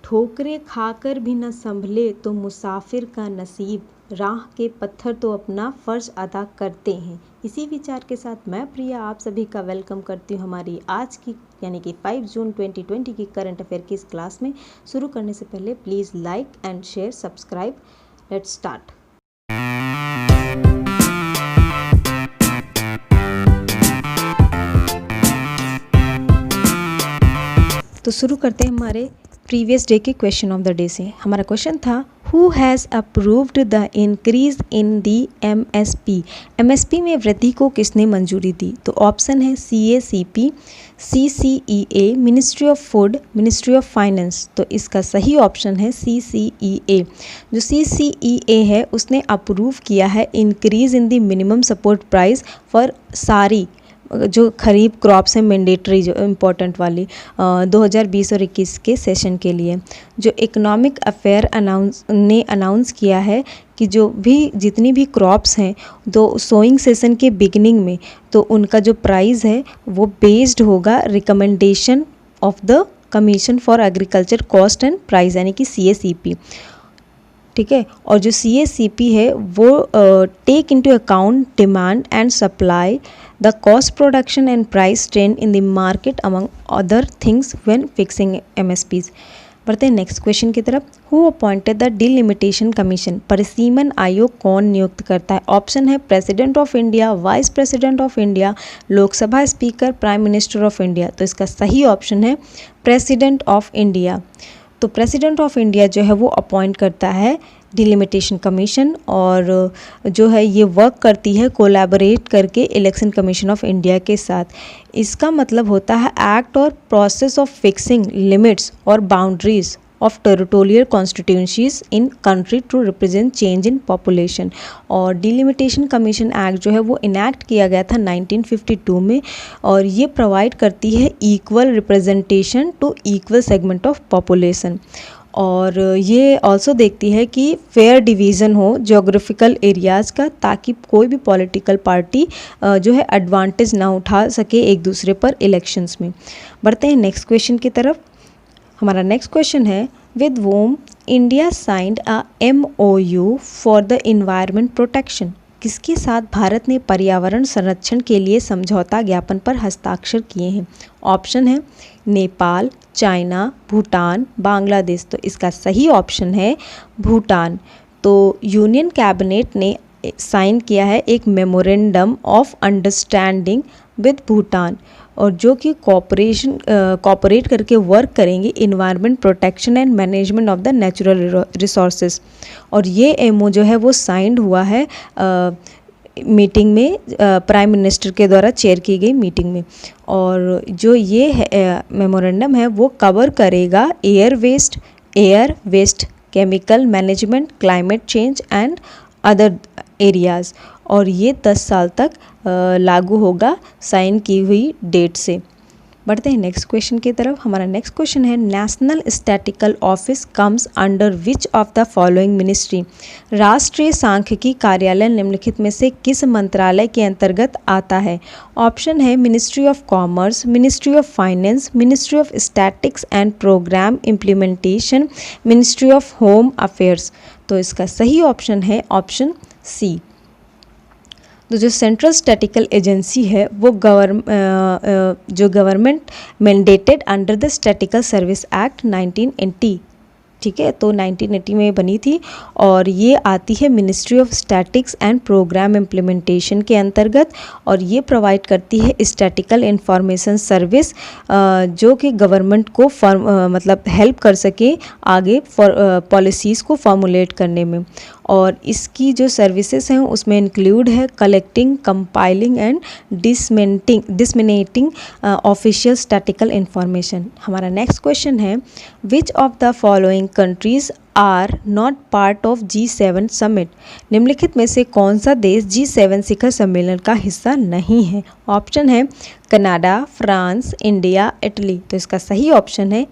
ठोकरें खाकर भी न संभले तो मुसाफिर का नसीब, राह के पत्थर तो अपना फ़र्ज अदा करते हैं। इसी विचार के साथ मैं प्रिया आप सभी का वेलकम करती हूँ हमारी आज की यानी कि 5 जून 2020 की करंट अफेयर की इस क्लास में। शुरू करने से पहले please like and share subscribe. Let's start. तो शुरू करते हैं हमारे प्रीवियस डे के क्वेश्चन ऑफ द डे से। हमारा क्वेश्चन था who has approved the increase in the MSP. MSP में वृद्धि को किसने मंजूरी दी? तो ऑप्शन है CACP, CCEA, ministry of food, ministry of finance. तो इसका सही ऑप्शन है CCEA। जो CCEA है उसने अप्रूव किया है increase in the minimum support price for सारी जो खरीफ क्रॉप्स हैं मैंडेटरी जो इम्पोर्टेंट वाली 2020 और 21 के सेशन के लिए। जो इकोनॉमिक अफेयर अनाउंस किया है कि जितनी भी क्रॉप्स हैं तो सोइंग सेशन के बिगिनिंग में तो उनका जो प्राइस है वो बेस्ड होगा recommendation of the commission for agriculture cost and price यानी कि CACP। ठीक है, और जो CACP है वो take into account demand and supply the cost production and price trend in the market among other things when fixing MSPs। बढ़ते हैं नेक्स्ट क्वेश्चन की तरफ। Who appointed the delimitation commission. परिसीमन आयोग कौन नियुक्त करता है? ऑप्शन है President of India, Vice President of India, Lok Sabha speaker, Prime Minister of India. तो इसका सही ऑप्शन है प्रेसिडेंट ऑफ इंडिया। तो प्रेसिडेंट ऑफ इंडिया जो है वो अपॉइंट करता है डिलिमिटेशन कमीशन और जो है ये वर्क करती है कोलैबोरेट करके इलेक्शन कमीशन ऑफ इंडिया के साथ। इसका मतलब होता है एक्ट और प्रोसेस ऑफ फिक्सिंग लिमिट्स और boundaries of territorial constituencies in country to represent change in population. और डिलिमिटेशन कमीशन एक्ट जो है वो इनैक्ट किया गया था 1952 में और ये प्रोवाइड करती है equal representation to equal segment of population. और ये ऑल्सो देखती है कि फेयर डिवीज़न हो जोग्राफिकल एरियाज़ का ताकि कोई भी पॉलिटिकल पार्टी जो है एडवांटेज ना उठा सके एक दूसरे पर इलेक्शंस में। बढ़ते हैं नेक्स्ट क्वेश्चन की तरफ। हमारा नेक्स्ट क्वेश्चन है with whom India signed a MOU for the environment protection. किसके साथ भारत ने पर्यावरण संरक्षण के लिए समझौता ज्ञापन पर हस्ताक्षर किए हैं? ऑप्शन है नेपाल, चाइना, भूटान, बांग्लादेश। तो इसका सही ऑप्शन है भूटान। तो यूनियन कैबिनेट ने साइन किया है एक memorandum of understanding with Bhutan और जो कि कॉपरेट करके वर्क करेंगे environment protection and management of the natural resources. और ये MOU जो है वो साइंड हुआ है मीटिंग में प्राइम मिनिस्टर के द्वारा चेयर की गई मीटिंग में। और जो ये मेमोरेंडम है वो कवर करेगा air waste, chemical management, climate change and other areas. और ये 10 साल तक लागू होगा साइन की हुई डेट से। बढ़ते हैं नेक्स्ट क्वेश्चन की तरफ। हमारा नेक्स्ट क्वेश्चन है national statistical office comes under which of the following ministry. राष्ट्रीय सांख्यिकी कार्यालय निम्नलिखित में से किस मंत्रालय के अंतर्गत आता है? ऑप्शन है ministry of commerce, ministry of finance, ministry of statics and programme implementation, ministry of home affairs. तो इसका सही ऑप्शन है ऑप्शन C। तो जो सेंट्रल स्टैटिकल एजेंसी है वो government mandated under the statistical service act 1980। ठीक है, तो 1980 में बनी थी और ये आती है ministry of statics and programme implementation के अंतर्गत और ये प्रोवाइड करती है स्टैटिकल इंफॉर्मेशन सर्विस जो कि गवर्नमेंट को मतलब हेल्प कर सके आगे पॉलिसीज़ को फॉर्मुलेट करने में। और इसकी जो सर्विसेज हैं उसमें इंक्लूड है collecting, compiling and disseminating official statical information. हमारा नेक्स्ट क्वेश्चन है which of the following countries are not part of G7 summit. निम्नलिखित में से कौन सा देश G7 शिखर सम्मेलन का हिस्सा नहीं है? ऑप्शन है कनाडा, फ्रांस, इंडिया, इटली। तो इसका सही ऑप्शन है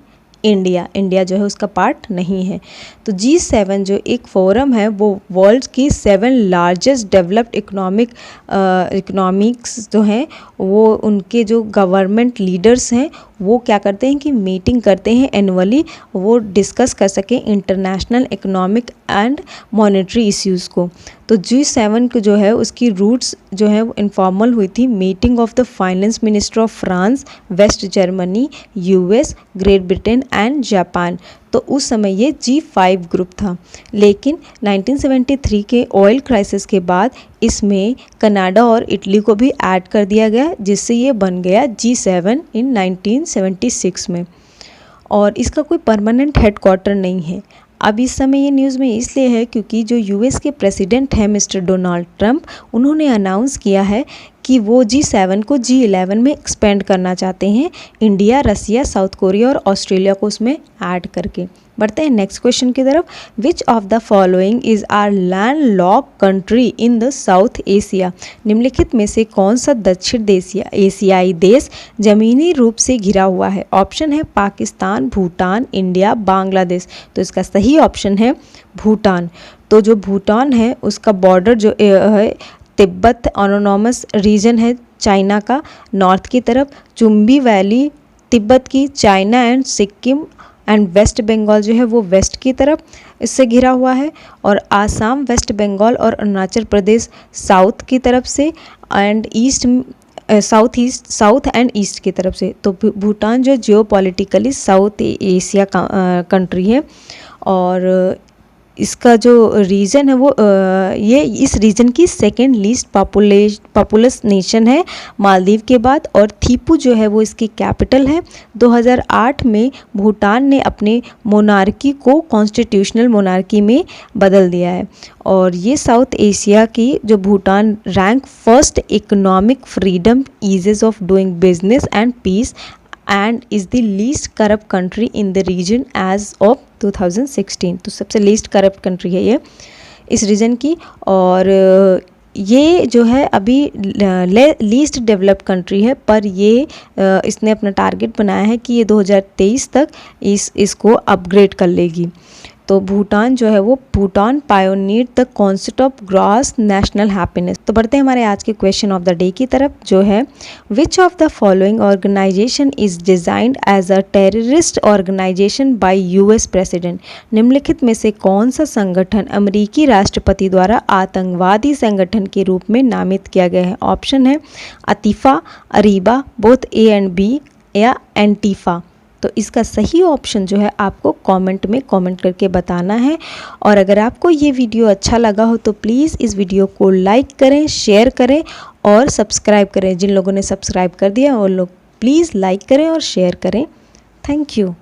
इंडिया जो है उसका पार्ट नहीं है। तो G7 जो एक फोरम है वो वर्ल्ड की 7 लार्जेस्ट डेवलप्ड इकोनॉमिक्स जो हैं वो उनके जो गवर्नमेंट लीडर्स हैं वो क्या करते हैं कि मीटिंग करते हैं एनुअली, वो डिस्कस कर सकें international economic and monetary issues को। तो G7 को जो है उसकी रूट्स जो है वो इनफॉर्मल हुई थी meeting of the finance minister of France, West Germany, US, Great Britain and Japan. तो उस समय ये G5 ग्रुप था। लेकिन 1973 के ऑयल क्राइसिस के बाद इसमें कनाडा और इटली को भी ऐड कर दिया गया, जिससे ये बन गया G7 इन 1976 में। और इसका कोई परमानेंट हेडक्वार्टर नहीं है। अब इस समय ये न्यूज़ में इसलिए है क्योंकि जो यूएस के प्रेसिडेंट हैं मिस्टर डोनाल्ड ट्रंप, उन्होंने अनाउंस किया है कि वो G7 को G11 में एक्सपेंड करना चाहते हैं, इंडिया, रसिया, साउथ कोरिया और ऑस्ट्रेलिया को उसमें ऐड करके। बढ़ते हैं नेक्स्ट क्वेश्चन की तरफ। Which of the following is are land lock country in the South Asia? निम्नलिखित में से कौन सा दक्षिण एशियाई देश जमीनी रूप से घिरा हुआ है? ऑप्शन है पाकिस्तान, भूटान, इंडिया, बांग्लादेश। तो इसका सही ऑप्शन है भूटान। तो जो भूटान है उसका बॉर्डर जो है तिब्बत ऑटोनॉमस रीजन है चाइना का नॉर्थ की तरफ, चुम्बी वैली तिब्बत की, China and Sikkim and West Bengal जो है वो वेस्ट की तरफ इससे घिरा हुआ है, और आसाम, वेस्ट बंगाल और अरुणाचल प्रदेश साउथ की तरफ से and east south and east की तरफ से। तो भूटान जो जियोपॉलिटिकली साउथ एशिया कंट्री है, और इसका जो रीजन है वो ये इस रीजन की सेकेंड लीस्ट पॉपुलस नेशन है मालदीव के बाद, और थिम्पू जो है वो इसकी कैपिटल है। 2008 में भूटान ने अपने मोनार्की को कॉन्स्टिट्यूशनल मोनार्की में बदल दिया है, और ये साउथ एशिया की जो Bhutan rank first economic freedom, ease of doing business and peace and is the least corrupt country in the region as of 2016। तो सबसे लीस्ट करप्ट कंट्री है ये इस रीजन की, और ये जो है अभी लीस्ट डेवलप्ड कंट्री है, पर ये इसने अपना टारगेट बनाया है कि ये 2023 तक इसको अपग्रेड कर लेगी। तो भूटान जो है वो Bhutan pioneer the concept of gross national happiness. तो बढ़ते हैं हमारे आज के क्वेश्चन ऑफ द डे की तरफ, जो है which of the following organisation is designed as a terrorist organisation by US president? निम्नलिखित में से कौन सा संगठन अमेरिकी राष्ट्रपति द्वारा आतंकवादी संगठन के रूप में नामित किया गया है? ऑप्शन है Atifa, Ariba, both A and B, या एंटीफा। तो इसका सही ऑप्शन जो है आपको कमेंट में कमेंट करके बताना है। और अगर आपको ये वीडियो अच्छा लगा हो तो प्लीज़ इस वीडियो को लाइक करें, शेयर करें और सब्सक्राइब करें। जिन लोगों ने सब्सक्राइब कर दिया वो लोग प्लीज़ लाइक करें और शेयर करें। Thank you.